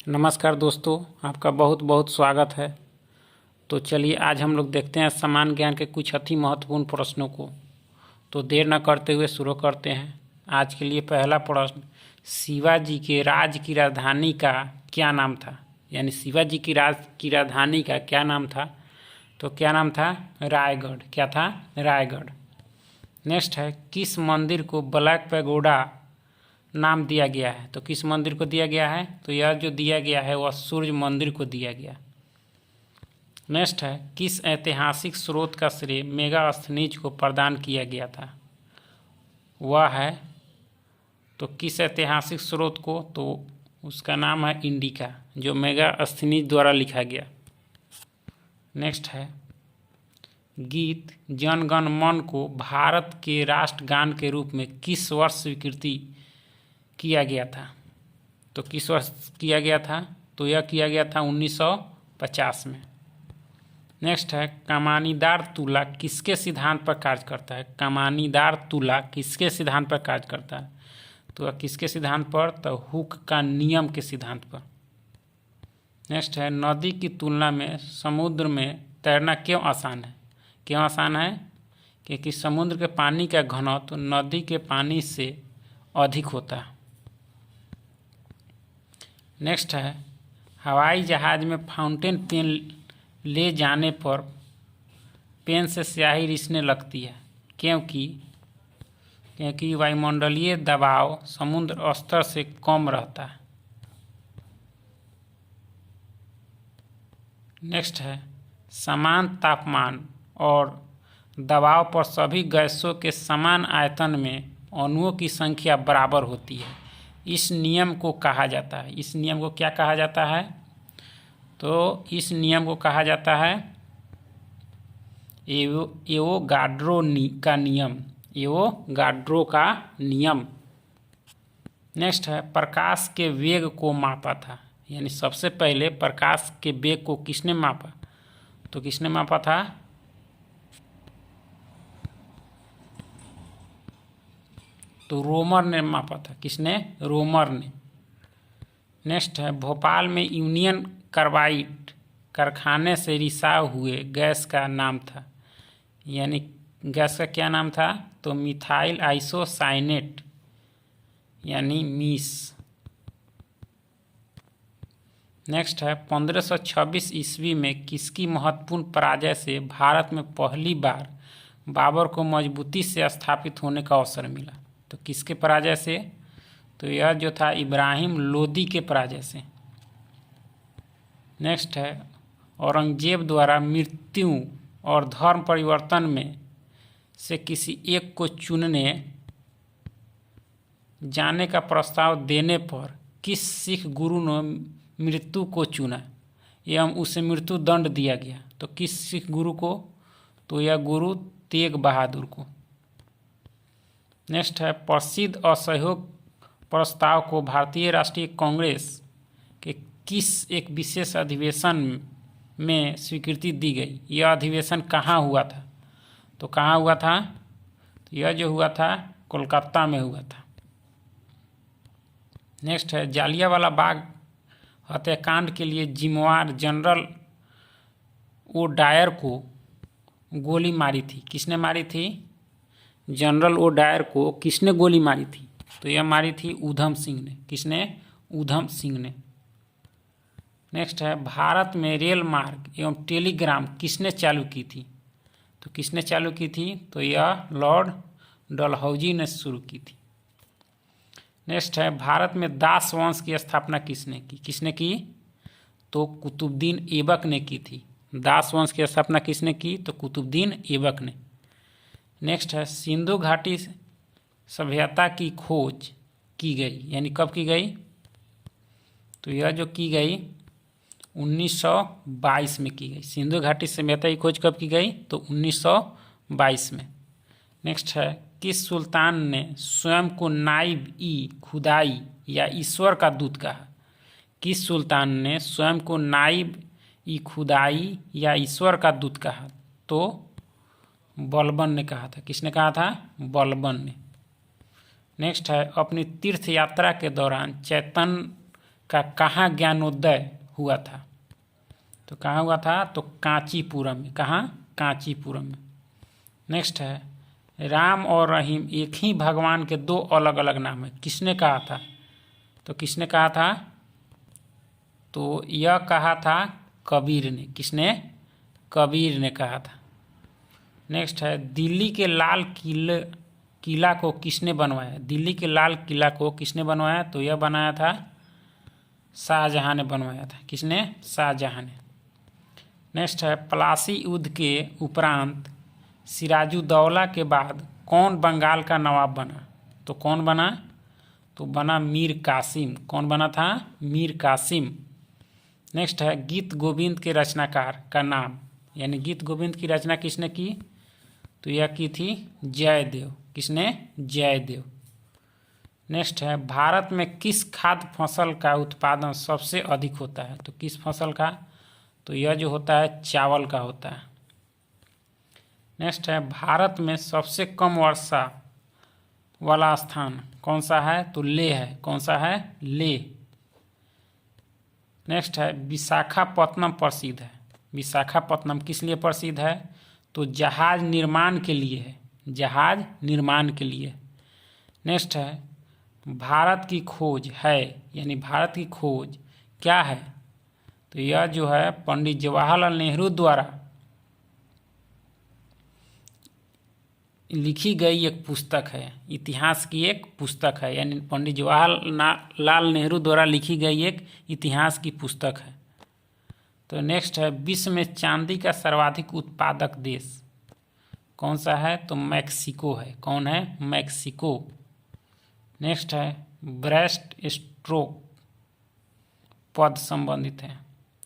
नमस्कार दोस्तों, आपका बहुत बहुत स्वागत है। तो चलिए आज हम लोग देखते हैं सामान्य ज्ञान के कुछ अति महत्वपूर्ण प्रश्नों को। तो देर न करते हुए शुरू करते हैं। आज के लिए पहला प्रश्न, शिवाजी के राज्य की राजधानी का क्या नाम था? यानी शिवाजी की राजधानी का क्या नाम था? तो क्या नाम था? रायगढ़। क्या था? रायगढ़। नेक्स्ट है, किस मंदिर को ब्लैक पैगोडा नाम दिया गया है? तो किस मंदिर को दिया गया है? तो यह जो दिया गया है वह सूर्य मंदिर को दिया गया। नेक्स्ट है, किस ऐतिहासिक स्रोत का श्रेय मेगास्थनीज को प्रदान किया गया था? वह है, तो किस ऐतिहासिक स्रोत को? तो उसका नाम है इंडिका, जो मेगास्थनीज द्वारा लिखा गया। नेक्स्ट है, गीत जन गण मन को भारत के राष्ट्रगान के रूप में किस वर्ष स्वीकृति किया गया था? तो किस वर्ष किया गया था? तो यह किया गया था 1950 में। नेक्स्ट है, कमानीदार तुला किसके सिद्धांत पर कार्य करता है? कमानीदार तुला किसके सिद्धांत पर कार्य करता है? तो किसके सिद्धांत पर? तो हुक का नियम के सिद्धांत पर। नेक्स्ट है, नदी की तुलना में समुद्र में तैरना क्यों आसान है? क्यों आसान है? क्योंकि समुद्र के पानी का घनत्व नदी के पानी से अधिक होता है। नेक्स्ट है, हवाई जहाज में फाउंटेन पेन ले जाने पर पेन से स्याही रिसने लगती है, क्योंकि वायुमंडलीय दबाव समुद्र स्तर से कम रहता है। नेक्स्ट है, समान तापमान और दबाव पर सभी गैसों के समान आयतन में अणुओं की संख्या बराबर होती है। इस नियम को कहा जाता है, इस नियम को क्या कहा जाता है? तो इस नियम को कहा जाता है एवोगाड्रो का नियम। एवोगाड्रो का नियम। नेक्स्ट है, प्रकाश के वेग को मापा था, यानी सबसे पहले प्रकाश के वेग को किसने मापा? तो किसने मापा था? तो रोमर ने मापा था। किसने? रोमर ने। नेक्स्ट है, भोपाल में यूनियन कार्बाइड कारखाने से रिसाव हुए गैस का नाम था, यानी गैस का क्या नाम था? तो मिथाइल आइसोसाइनेट, यानी मीस। नेक्स्ट है, 1526 ईस्वी में किसकी महत्वपूर्ण पराजय से भारत में पहली बार बाबर को मजबूती से स्थापित होने का अवसर मिला? तो किसके पराजय से? तो यह जो था इब्राहिम लोदी के पराजय से। नेक्स्ट है, औरंगजेब द्वारा मृत्यु और धर्म परिवर्तन में से किसी एक को चुनने जाने का प्रस्ताव देने पर किस सिख गुरु ने मृत्यु को चुना एवं उसे मृत्यु दंड दिया गया? तो किस सिख गुरु को? तो यह गुरु तेग बहादुर को। नेक्स्ट है, प्रसिद्ध असहयोग प्रस्ताव को भारतीय राष्ट्रीय कांग्रेस के किस एक विशेष अधिवेशन में स्वीकृति दी गई? यह अधिवेशन कहाँ हुआ था? तो कहाँ हुआ था? तो यह जो हुआ था कोलकाता में हुआ था। नेक्स्ट है, जालियांवाला बाग हत्याकांड के लिए जिम्मेवार जनरल ओ डायर को गोली मारी थी। किसने मारी थी? जनरल ओ डायर को किसने गोली मारी थी? तो यह मारी थी ऊधम सिंह ने। किसने? ऊधम सिंह ने। नेक्स्ट है, भारत में रेल मार्ग एवं टेलीग्राम किसने चालू की थी? तो किसने चालू की थी? तो यह लॉर्ड डलहौजी ने शुरू की थी। नेक्स्ट है, भारत में दास वंश की स्थापना किसने की? किसने की? तो कुतुबुद्दीन ऐबक ने की थी। दास वंश की स्थापना किसने की? तो कुतुबुद्दीन ऐबक ने। नेक्स्ट है, सिंधु घाटी सभ्यता की खोज की गई, यानी कब की गई? तो यह जो की गई 1922 में की गई। सिंधु घाटी सभ्यता की खोज कब की गई? तो 1922 में। नेक्स्ट है, किस सुल्तान ने स्वयं को नाइब ई खुदाई या ईश्वर का दूत कहा? किस सुल्तान ने स्वयं को नाइब ई खुदाई या ईश्वर का दूत कहा? तो बलबन ने कहा था। किसने कहा था? बलबन ने। नेक्स्ट है, अपनी तीर्थ यात्रा के दौरान चैतन्य का कहाँ ज्ञानोदय हुआ था? तो कहाँ हुआ था? तो कांचीपुरम में। कहाँ? कांचीपुरम में। नेक्स्ट है, राम और रहीम एक ही भगवान के दो अलग अलग नाम है, किसने कहा था? तो किसने कहा था? तो यह कहा था कबीर ने। किसने? कबीर ने कहा था। नेक्स्ट है, दिल्ली के लाल किला को किसने बनवाया? दिल्ली के लाल किला को किसने बनवाया? तो यह बनाया था शाहजहां ने बनवाया था। किसने? शाहजहां ने। नेक्स्ट है, प्लासी युद्ध के उपरांत सिराजुद्दौला के बाद कौन बंगाल का नवाब बना? तो कौन बना? तो बना मीर कासिम। कौन बना था? मीर कासिम। नेक्स्ट है, गीत गोविंद के रचनाकार का नाम, यानी गीत गोविंद की रचना किसने की? तो यह की थी जयदेव। किसने? जयदेव। नेक्स्ट है, भारत में किस खाद्य फसल का उत्पादन सबसे अधिक होता है? तो किस फसल का? तो यह जो होता है चावल का होता है। नेक्स्ट है, भारत में सबसे कम वर्षा वाला स्थान कौन सा है? तो लेह है। कौन सा है? लेह। नेक्स्ट है, विशाखापत्तनम प्रसिद्ध है। विशाखापत्तनम किस लिए प्रसिद्ध है? तो जहाज निर्माण के लिए है। जहाज निर्माण के लिए। नेक्स्ट है, भारत की खोज है, यानी भारत की खोज क्या है? तो यह जो है पंडित जवाहरलाल नेहरू द्वारा लिखी गई एक पुस्तक है, इतिहास की एक पुस्तक है, यानी पंडित जवाहरलाल नेहरू द्वारा लिखी गई एक इतिहास की पुस्तक है। तो नेक्स्ट है, विश्व में चांदी का सर्वाधिक उत्पादक देश कौन सा है? तो मैक्सिको है। कौन है? मैक्सिको। नेक्स्ट है, ब्रेस्ट स्ट्रोक पद संबंधित है,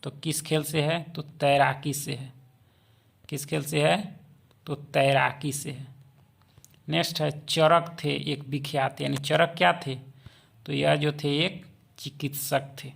तो किस खेल से है? तो तैराकी से है। किस खेल से है? तो तैराकी से है। नेक्स्ट है, चरक थे एक विख्यात, यानी चरक क्या थे? तो यह जो थे एक चिकित्सक थे।